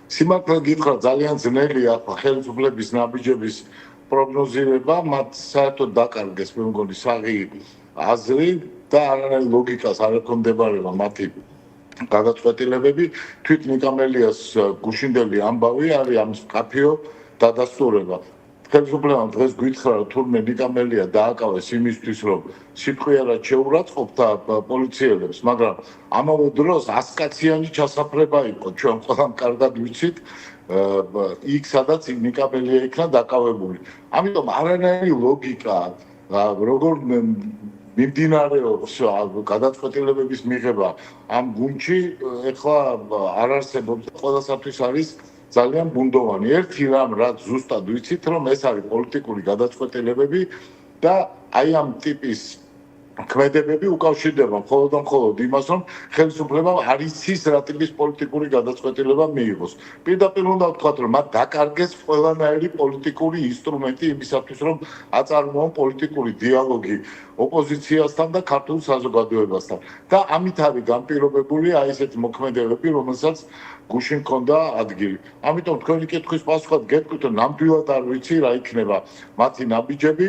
სიმართლე გითხრა ძალიან ძნელია ხელისუფლების ნაბიჯების პროგნოზირება, მათ საერთოდ დაკარგეს მე მგონი საღი აზრი და არანაირ ლოგიკას არ ექვემდებარება მათი გადაწყვეტილებები. თვით ნიკამელიას გუშინდელი ამბავი არის ამის მკაფიო დადასტურება. ხელისუფლებამ დღეს გითხრა რომ თურმე ნიკამელია დააკავეს იმისთვის რომ სიტყვიერად შეურაცხყოფდა პოლიციელებს, მაგრამ ამავე დროს 100-კაციანი ჩასაფრება იყო. ჩვენ ყველამ კარგად ვიცით იქ სადაც ნიკამელია იქნა დაკავებული. ამიტომ არანაირი ლოგიკა როგორ მიმდინარეობს გადაწყვეტილებების მიღება ამ გუნდში ეხლა არ არსებობს და ყველასათვის არის ძალიან ბუნდოვანი. ერთი რამ რაც ზუსტად ვიცით რომ ეს არის პოლიტიკური გადაწყვეტილებები და აი ამ ტიპის ქმედებები უკავშირდება მხოლოდ და მხოლოდ იმას რომ ხელისუფლებამ არ იცის რა ტიპის პოლიტიკური გადაწყვეტილება მიიღოს. პირდაპირ უნდა ვთქვათ რომ მათ დაკარგეს ყველანაირი პოლიტიკური ინსტრუმენტი იმისათვის რომ აწარმოონ პოლიტიკური დიალოგი ოპოზიციასთან და ქართულ საზოგადოებასთან და ამით არის განპირობებული აი ესეთი მოქმედებები რომელსაც გუშინ ჰქონდა ადგილი. ამიტომ თქვენი კითხვის პასუხად გეტყვით რომ ნამდვილად არ ვიცი რა იქნება მათი ნაბიჯები.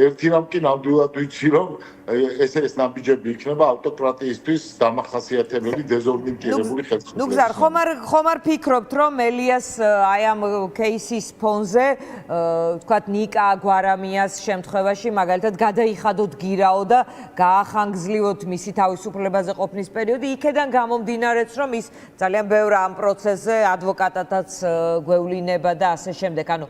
ერთი რამ კი ნამდვილად ვიცი რომ ეს ნაბიჯები იქნება ავტოკრატიისთვის დამახასიათებელი დეზორიენტირებული ხელისუფლება. ნუ გზარ, ხომ არ ფიქრობთ რომ მელიას აი ამ кейსის ფონზე ვთქვათ ნიკა გვარამიას შემთხვევაში მაგალითად გადაიხადოთ გირაო და გაახანგრძლივოთ მისი თავისუფლებაზე ყოფნის პერიოდი, იქედან გამომდინარეც რომ ის ძალიან ბევრ ამ პროცესზე ადვოკატადაც გვევლინება და ასე შემდეგ. ანუ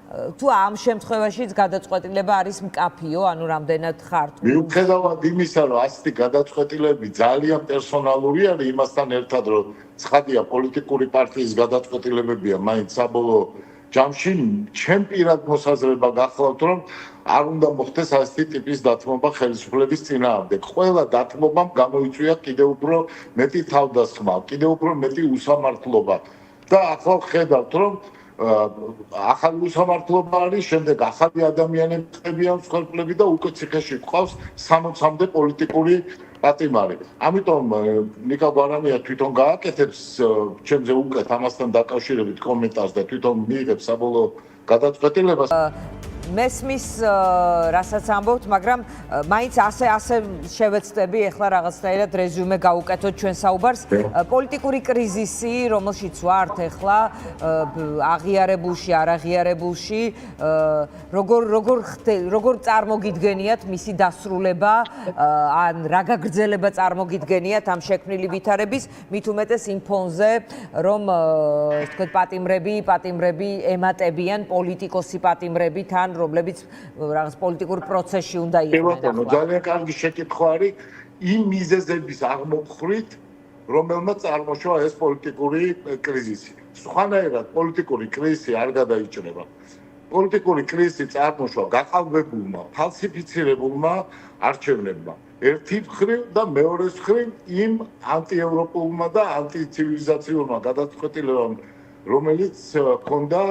თუ ამ შემთხვევაშიც გადაწყვეტილება არის მკაფიო, ანუ რამდენად ხართ? მიუხედავად იმისა, რომ ასეთი გადაწყვეტილებები ძალიან პერსონალური არის, იმასთან ერთად, რომ ცხადია პოლიტიკური პარტიის გადაწყვეტილებებია, მაინც საბოლოო ჯამში ჩემ პირად მოსაზრება გახლავთ, რომ არ უნდა მოხდეს ასეთი ტიპის დათმობა ხელისუფლების წინააღმდეგ. ყველა დათმობამ გამოიწვია კიდევ უფრო მეტი თავდასხმა, კიდევ უფრო მეტი უსამართლობა და ახლა ხედავთ, რომ ახალი უსამართლობა არის, შემდეგ ახალი ადამიანები ხდებიან მსხვერპლები და უკვე ციხეში გვყავს 60-მდე პოლიტიკური პატიმარი. ამიტომ ნიკა გვარამია თვითონ გააკეთებს ჩემზე უკეთ ამასთან დაკავშირებით კომენტარს და თვითონ მიიღებს საბოლოო გადაწყვეტილებას. მესმის რასაც ამბობთ, მაგრამ მაინც ასე შევეცდები ახლა რაღაცნაირად რეზიუმე გავუკეთოთ ჩვენ საუბარს. პოლიტიკური კრიზისი, რომელშიც ვართ ახლა, აღიარებულში, არ აღიარებულში, როგორ წარმოგიდგენიათ მისი დასრულება, ან რა გაგრძელება წარმოგიდგენიათ ამ შექმნილი ვითარების, მით უმეტეს იმ ფონზე, რომ თქვენ პატიმრები ემატებიან პოლიტიკოსი პატიმრები თან რომლებიც რაღაც პოლიტიკურ პროცესში უნდა იყვნენ. ძალიან კარგი შეკითხვა არის იმ მიზეზების აღმოფხვით, რომელმაც წარმოშვა ეს პოლიტიკური კრიზისი. სხვანაირად პოლიტიკური კრიზისი არ გადაიჭრება. პოლიტიკური კრიზისი წარმოშვა გაყალბებულმა, ფალსიფიცირებულმა არჩევნებმა. ერთი მხრივ და მეორე მხრივ იმ ანტიევროპულმა და ანტიცივილიზაციურმა გადაწყვეტილებამ რომელიც ჰქონდა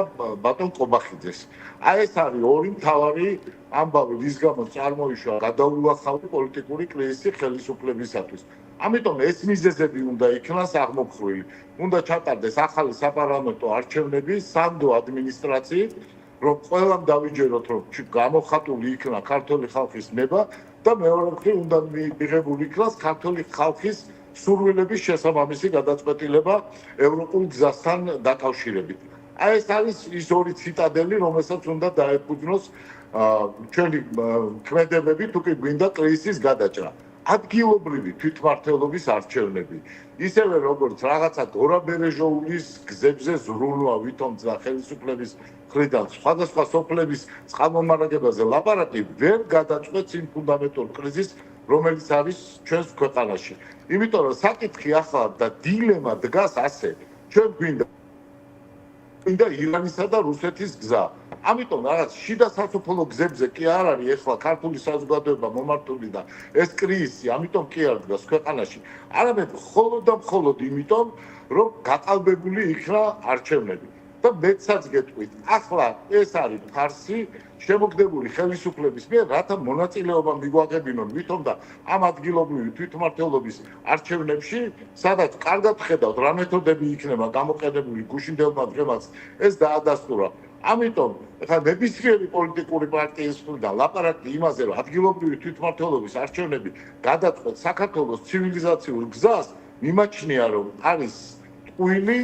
ბატონ ყობახიძეს. აი ეს არის ორი მთავარი ამბავი, რის გამოც წარმოიშვა გადაულახავი პოლიტიკური კრიზისი ხელისუფლებისათვის. ამიტომ ეს მიზეზები უნდა იქნას აღმოფხვილი. უნდა ჩატარდეს ახალი საპარლამენტო არჩევნები სანდო ადმინისტრაციით, რომ ყველამ დავიჯეროთ, რომ გამოხატული იქნა ქართული ხალხის ნება და მეორე მხრივ უნდა მიღებული იქნას ქართული ხალხის სურვილების შესაბამისი გადაწყვეტილება ევროპულ გზასთან დაკავშირებით. აი ეს არის ის ორი ციტადელი, რომელსაც უნდა დაეფუძნოს ჩვენი ქმედებები, თუ კი გვინდა კრიზისის გადაჭრა. ადგილობრივი თვითმმართველობის არჩევნები. ისევე როგორც რაღაცა გორაბერეჟოულის გზებზე ზრუნვა ვითომც და ხელისუფლების მხრიდან სხვადასხვა სოფლების წყალმომარაგებაზე ლაპარაკი ვერ გადაწყვეტს იმ ფუნდამენტურ კრიზისს, რომელიც არის ჩვენს ქვეყანაში. იმიტომ რომ საკითხი ახლა და დილემა დგას ასე, ჩვენ გვინდა ირანისა და რუსეთის გზა. ამიტომ რაღაც შიდა სასოფლო გზებზე კი არ არის ახლა ქართული საზოგადოება მომართული და ეს კრიზისი, ამიტომ კი არ დგას ქვეყანაში. არამედ მხოლოდ და მხოლოდ იმიტომ, რომ გაყალბებული იქნა არჩევნები. და მეცაც გეტყვით. ახლა ეს არის ფარსი შემოგდებული ხელისუფლების მიერ, რათა მონაწილეობა მიგვაგებინონ ვითომ და ამ ადგილობრივი თვითმმართველობის არჩევნებში, სადაც კარგად ხედავთ რა მეთოდები იქნება გამოყენებული გუშინდელმა დღემაც ეს დაადასტურა. ამიტომ ახლა ნებისმიერი პოლიტიკური პარტიის მხრიდან ლაპარაკი იმაზე, რომ ადგილობრივი თვითმმართველობის არჩევნები გადაწყვეტ საქართველოს ცივილიზაციურ გზას, მიმაჩნია, რომ არის ტყუილი